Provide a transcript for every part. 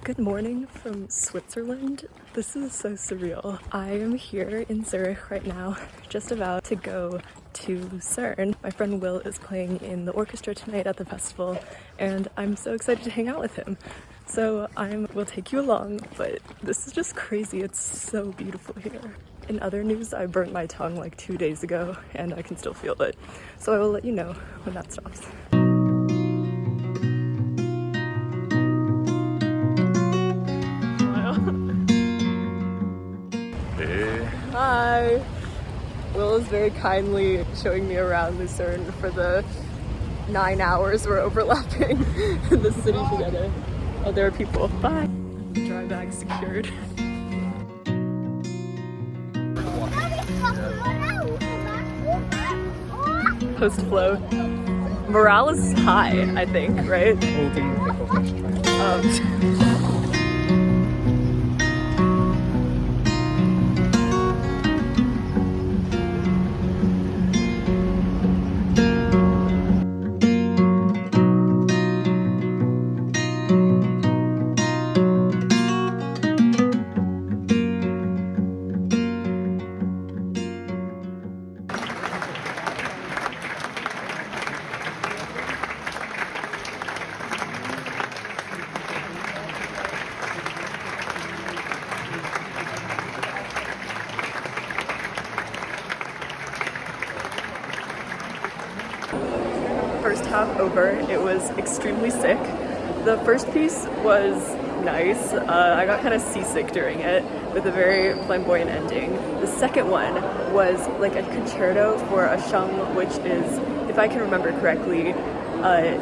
Good morning from Switzerland. This is so surreal. I am here in Zurich right now, just about to go to Lucerne. My friend Will is playing in the orchestra tonight at the festival, and I'm so excited to hang out with him. So will take you along, but this is just crazy. It's so beautiful here. In other news, I burnt my tongue like 2 days ago, and I can still feel it. So I will let you know when that stops. Hi! Will is very kindly showing me around Lucerne for the 9 hours we're overlapping in the city together. Oh, there are people. Bye! Dry bag secured. Post flow. Morale is high, I think, right? First half over, it was extremely sick. The first piece was nice. I got kind of seasick during it with a very flamboyant ending. The second one was like a concerto for a sheng, which is, if I can remember correctly, a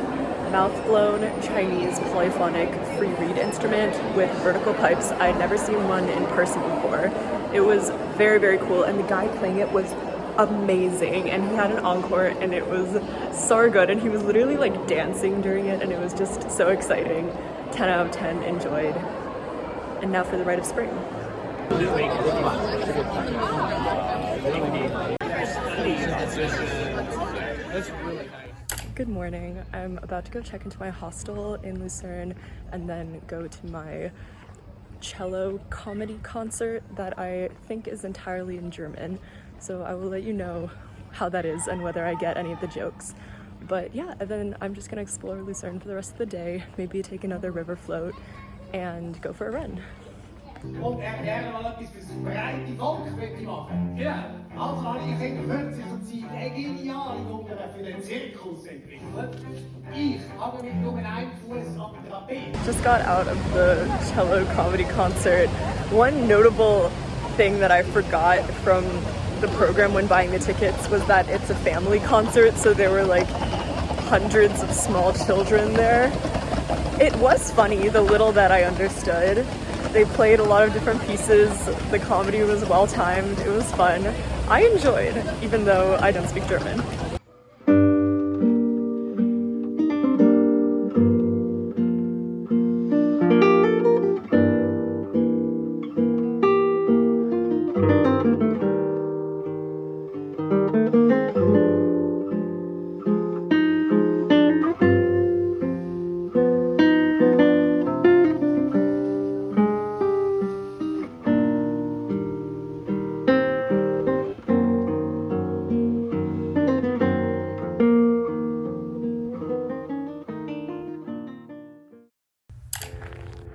mouth-blown Chinese polyphonic free reed instrument with vertical pipes. I'd never seen one in person before. It was very, very cool, and the guy playing it was amazing, and he had an encore and it was so good, and he was literally like dancing during it, and it was just so exciting. 10 out of 10, enjoyed. And now for the rite of spring. Good morning. I'm about to go check into my hostel in Lucerne and then go to my cello comedy concert that I think is entirely in German. So I will let you know how that is and whether I get any of the jokes. But yeah, and then I'm just gonna explore Lucerne for the rest of the day, maybe take another river float and go for a run. Und gerne mal etwas fürs breite Volk machen. Ja. Also habe ich in der 50er Zeit eine geniale Nummer für den Zirkus entwickelt. Ich habe mit nur einem Fuß am Trapez. Just got out of the cello comedy concert. One notable thing that I forgot from the program when buying the tickets was that it's a family concert, so there were like hundreds of small children there. It was funny, the little that I understood. They played a lot of different pieces. The comedy was well timed. It was fun. I enjoyed, even though I don't speak German.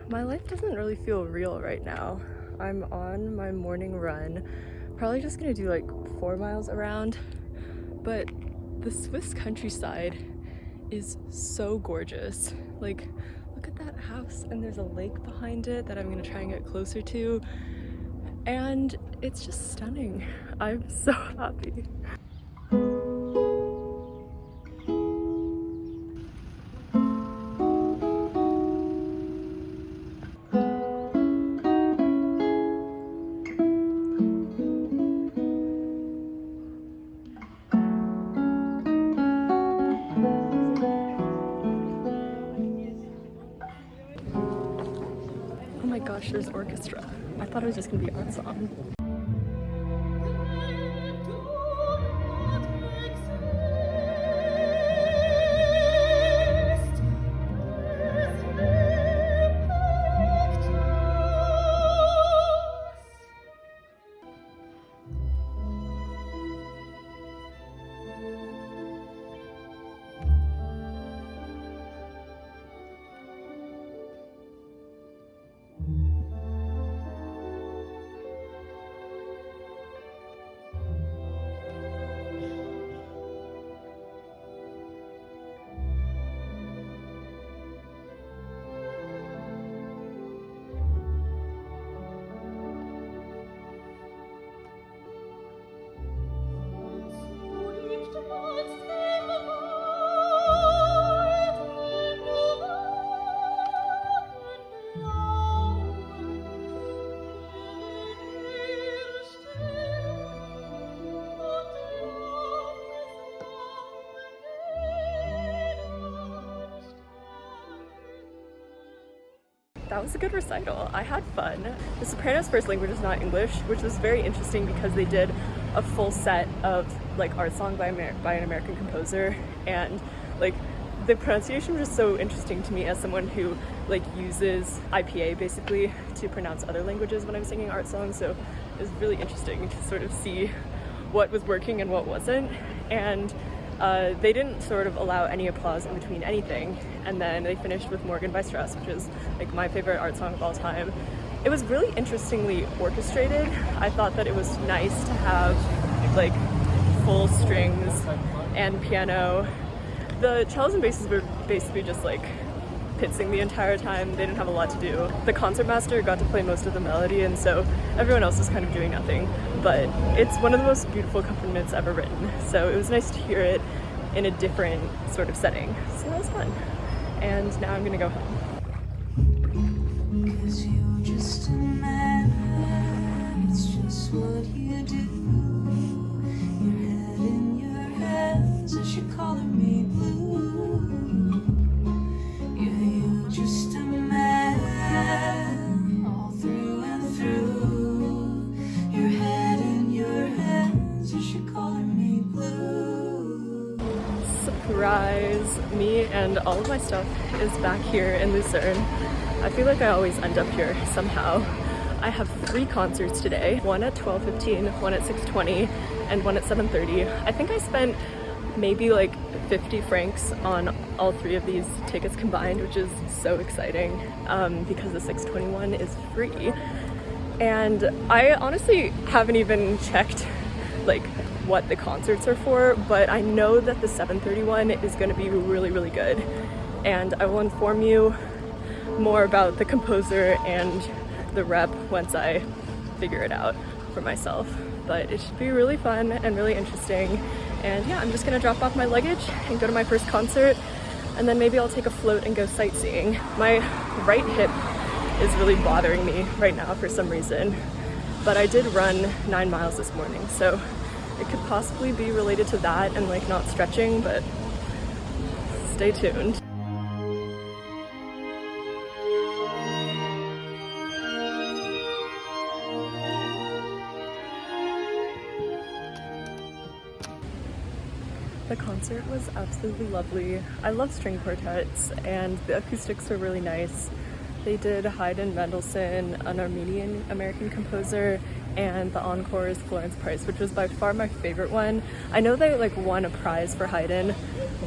My life doesn't really feel real right now. I'm on my morning run, probably just gonna do like 4 miles around, but the Swiss countryside is so gorgeous. Like, look at that house, and there's a lake behind it that I'm gonna try and get closer to, and it's just stunning. I'm so happy. Oh my gosh, there's orchestra. I thought it was just gonna be art song. that was a good recital. I had fun. The soprano's first language is not English, which was very interesting because they did a full set of like art song by an American composer, and like the pronunciation was just so interesting to me as someone who like uses IPA basically to pronounce other languages when I'm singing art songs. So it was really interesting to sort of see what was working and what wasn't. And they didn't sort of allow any applause in between anything. And then they finished with Morgan by Strauss, which is like my favorite art song of all time. It was really interestingly orchestrated. I thought that it was nice to have like full strings and piano. The cellos and basses were basically just like pitsing the entire time. They didn't have a lot to do. The concertmaster got to play most of the melody, and so everyone else was kind of doing nothing. But it's one of the most beautiful accompaniments ever written. So it was nice to hear it in a different sort of setting. So that was fun. And now I'm gonna go home. 'Cause you're just a man, it's just what you do. Your head in your hands as you're calling me blue. Yeah, you're just a man, all through and through. Your head in your hands as you're calling me blue. Surprise! Me and all of my stuff is back here in Lucerne. I feel like I always end up here somehow. I have 3 concerts today, one at 12:15, one at 6:20, and one at 7:30. I think I spent maybe like 50 francs on all 3 of these tickets combined, which is so exciting because the 6:21 is free. And I honestly haven't even checked like what the concerts are for, but I know that the 7:31 is going to be really, really good. And I will inform you more about the composer and the rep once I figure it out for myself. But it should be really fun and really interesting. And yeah, I'm just gonna drop off my luggage and go to my first concert, and then maybe I'll take a float and go sightseeing. My right hip is really bothering me right now for some reason, but I did run 9 miles this morning, so it could possibly be related to that and like not stretching, but stay tuned. The concert was absolutely lovely. I love string quartets, and the acoustics were really nice. They did Haydn, Mendelssohn, an Armenian American composer, and the encore is Florence Price, which was by far my favorite one. I know they like won a prize for Haydn,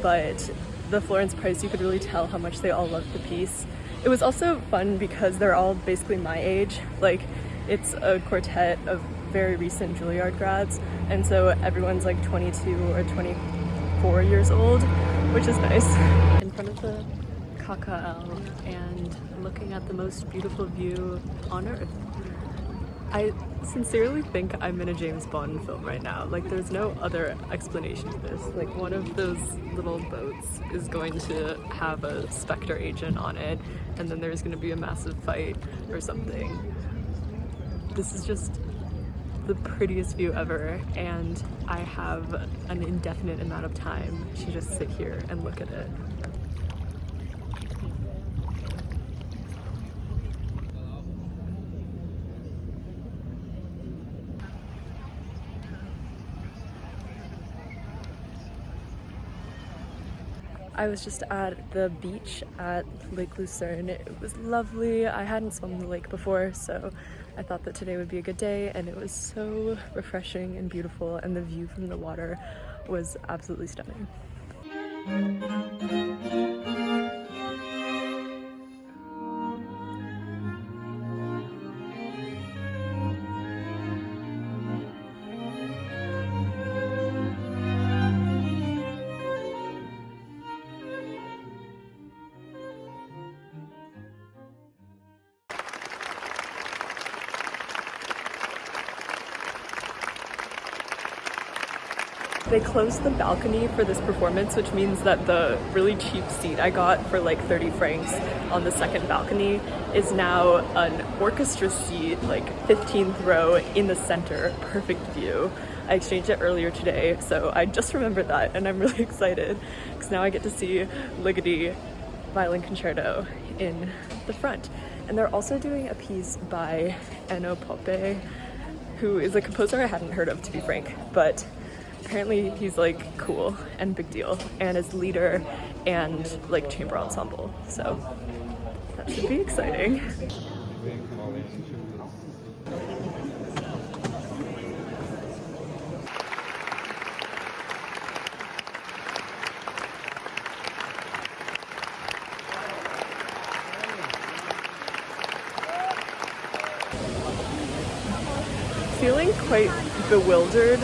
but the Florence Price, you could really tell how much they all loved the piece. It was also fun because they're all basically my age. Like, it's a quartet of very recent Juilliard grads, and so everyone's like 22 or 24 years old, which is nice. In front of the KKL and looking at the most beautiful view on earth. I sincerely think I'm in a James Bond film right now. Like, there's no other explanation to this. Like, one of those little boats is going to have a Spectre agent on it, and then there's going to be a massive fight or something. This is just the prettiest view ever, and I have an indefinite amount of time to just sit here and look at it. I was just at the beach at Lake Lucerne. It was lovely. I hadn't swum the lake before, so I thought that today would be a good day, and it was so refreshing and beautiful, and the view from the water was absolutely stunning. They closed the balcony for this performance, which means that the really cheap seat I got for like 30 francs on the second balcony is now an orchestra seat, like 15th row in the center, perfect view. I exchanged it earlier today, so I just remembered that, and I'm really excited because now I get to see Ligeti Violin Concerto in the front. And they're also doing a piece by Eno Poppe, who is a composer I hadn't heard of, to be frank, but apparently he's like cool and big deal and is leader and like chamber ensemble, so that should be exciting. Feeling quite bewildered.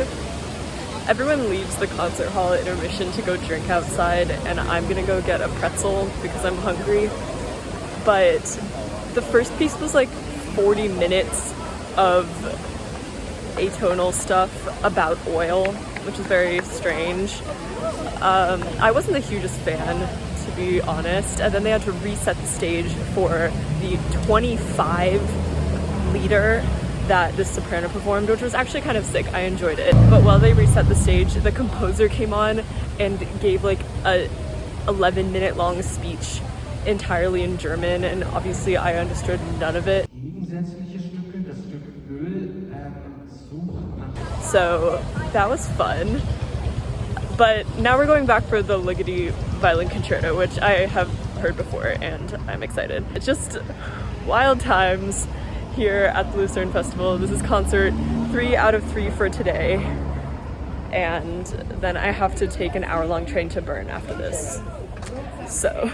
Everyone leaves the concert hall at intermission to go drink outside, and I'm gonna go get a pretzel because I'm hungry. But the first piece was like 40 minutes of atonal stuff about oil, which is very strange. I wasn't the hugest fan, to be honest, and then they had to reset the stage for the 25 liter that this soprano performed, which was actually kind of sick. I enjoyed it. But while they reset the stage, the composer came on and gave like a 11-minute long speech entirely in German, and obviously I understood none of it. So that was fun. But now we're going back for the Ligeti Violin Concerto, which I have heard before and I'm excited. It's just wild times here at the Lucerne Festival. This is concert 3 out of 3 for today, and then I have to take an hour-long train to Bern after this. So